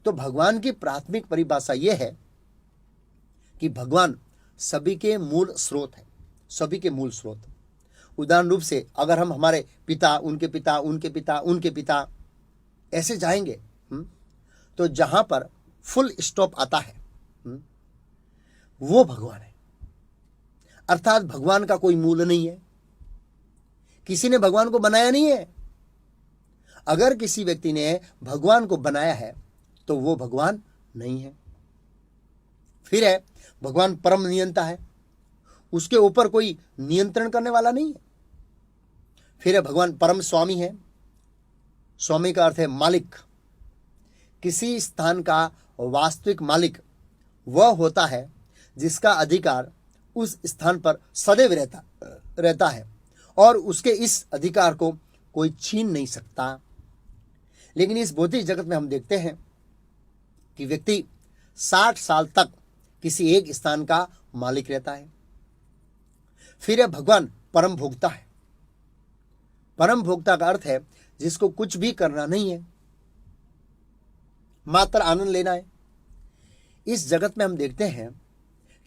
तो भगवान की प्राथमिक परिभाषा यह है कि भगवान सभी के मूल स्रोत है, सभी के मूल स्रोत। उदाहरण रूप से अगर हम हमारे पिता, उनके पिता, उनके पिता, उनके पिता ऐसे जाएंगे, तो जहां पर फुल स्टॉप आता है वो भगवान है। अर्थात भगवान का कोई मूल नहीं है, किसी ने भगवान को बनाया नहीं है। अगर किसी व्यक्ति ने भगवान को बनाया है तो वो भगवान नहीं है। फिर है भगवान परम नियंता है, उसके ऊपर कोई नियंत्रण करने वाला नहीं है। फिर है भगवान परम स्वामी है, स्वामी का अर्थ है मालिक। किसी स्थान का वास्तविक मालिक वह होता है जिसका अधिकार उस स्थान पर सदैव रहता है और उसके इस अधिकार को कोई छीन नहीं सकता। लेकिन इस भौतिक जगत में हम देखते हैं कि व्यक्ति 60 साल तक किसी एक स्थान का मालिक रहता है। फिर है भगवान परम भोक्ता है। परम भोक्ता का अर्थ है जिसको कुछ भी करना नहीं है, मात्र आनंद लेना है। इस जगत में हम देखते हैं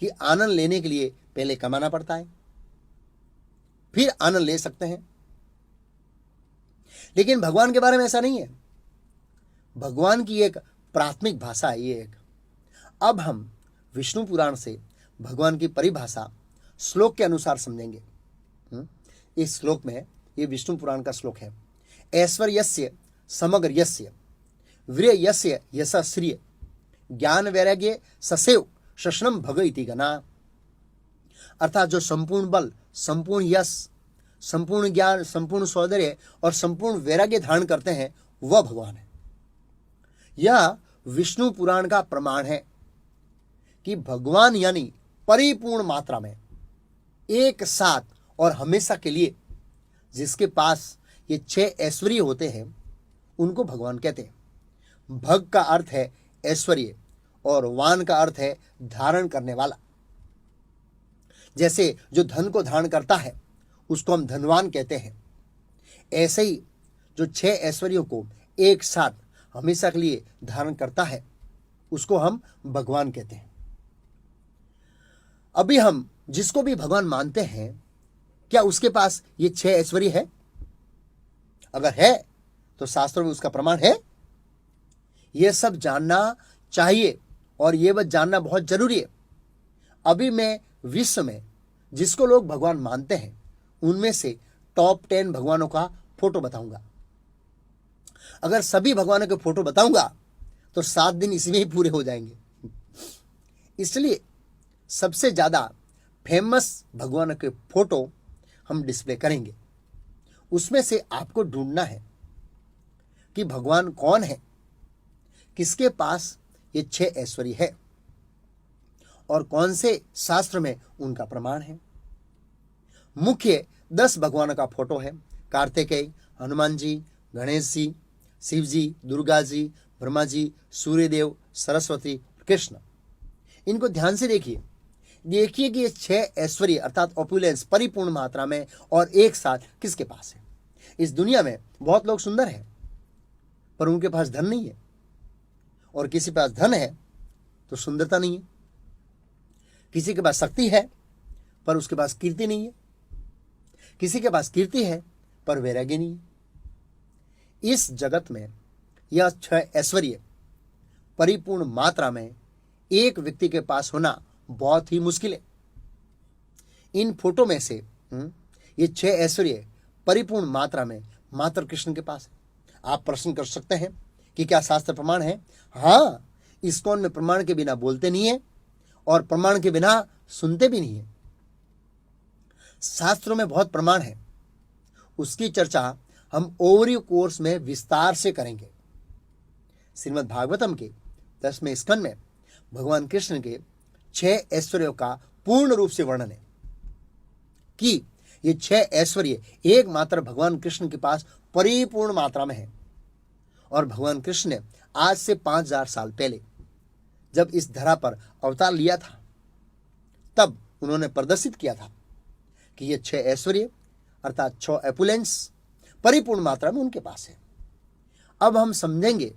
कि आनंद लेने के लिए पहले कमाना पड़ता है, फिर आनंद ले सकते हैं। लेकिन भगवान के बारे में ऐसा नहीं है। भगवान की एक प्राथमिक भाषा है ये एक। अब हम विष्णु पुराण से भगवान की परिभाषा श्लोक के अनुसार समझेंगे। इस श्लोक में, ये विष्णु पुराण का श्लोक है, ऐश्वर्यस्य समग्र यस्य वीर्य यस्य यशस्रिय ज्ञान वैराग्य ससेव शशनम भग इति गना। अर्थात जो संपूर्ण बल, संपूर्ण यश, संपूर्ण ज्ञान, संपूर्ण सौंदर्य और संपूर्ण वैराग्य धारण करते हैं वह भगवान है। यह विष्णु पुराण का प्रमाण है कि भगवान यानी परिपूर्ण मात्रा में, एक साथ और हमेशा के लिए जिसके पास ये 6 ऐश्वर्य होते हैं उनको भगवान कहते हैं। भग का अर्थ है ऐश्वर्य और वान का अर्थ है धारण करने वाला। जैसे जो धन को धारण करता है उसको हम धनवान कहते हैं, ऐसे ही जो 6 ऐश्वर्यों को एक साथ हमेशा के लिए धारण करता है उसको हम भगवान कहते हैं। अभी हम जिसको भी भगवान मानते हैं, क्या उसके पास ये 6 ऐश्वर्य है? अगर है तो शास्त्रों में उसका प्रमाण है। यह सब जानना चाहिए और यह बात जानना बहुत जरूरी है। अभी मैं विश्व में जिसको लोग भगवान मानते हैं उनमें से टॉप 10 भगवानों का फोटो बताऊंगा। अगर सभी भगवानों के फोटो बताऊंगा तो 7 दिन इसमें ही पूरे हो जाएंगे। इसलिए सबसे ज्यादा फेमस भगवानों के फोटो हम डिस्प्ले करेंगे। उसमें से आपको ढूंढना है कि भगवान कौन है, किसके पास ये 6 ऐश्वर्य है और कौन से शास्त्र में उनका प्रमाण है। मुख्य 10 भगवानों का फोटो है। कार्तिकेय, हनुमान जी, गणेश जी, शिव जी, दुर्गा जी, ब्रह्मा जी, सूर्यदेव, सरस्वती, कृष्ण। इनको ध्यान से देखिए कि ये 6 ऐश्वर्य अर्थात ऑपुलेंस परिपूर्ण मात्रा में और एक साथ किसके पास है। इस दुनिया में बहुत लोग सुंदर हैं पर उनके पास धन नहीं है, और किसी के पास धन है तो सुंदरता नहीं है। किसी के पास शक्ति है पर उसके पास कीर्ति नहीं है। किसी के पास कीर्ति है पर वैराग्य नहीं है। इस जगत में यह 6 ऐश्वर्य परिपूर्ण मात्रा में एक व्यक्ति के पास होना बहुत ही मुश्किल है। इन फोटो में से ये 6 ऐश्वर्य परिपूर्ण मात्रा में मात्र कृष्ण के पास है। आप प्रश्न कर सकते हैं कि क्या शास्त्र प्रमाण है? हाँ, इस्कॉन में प्रमाण के बिना बोलते नहीं है और प्रमाण के बिना सुनते भी नहीं है। शास्त्रों में बहुत प्रमाण है, उसकी चर्चा हम ओवरव्यू कोर्स में विस्तार से करेंगे। श्रीमद् भागवतम के 10वें स्कंद में भगवान कृष्ण के 6 ऐश्वर्यों का पूर्ण रूप से वर्णन है कि ये 6 ऐश्वर्य एकमात्र भगवान कृष्ण के पास परिपूर्ण मात्रा में है। और भगवान कृष्ण ने आज से 5000 साल पहले जब इस धरा पर अवतार लिया था तब उन्होंने प्रदर्शित किया था कि ये 6 ऐश्वर्य अर्थात 6 एपुलेंस परिपूर्ण मात्रा में उनके पास है। अब हम समझेंगे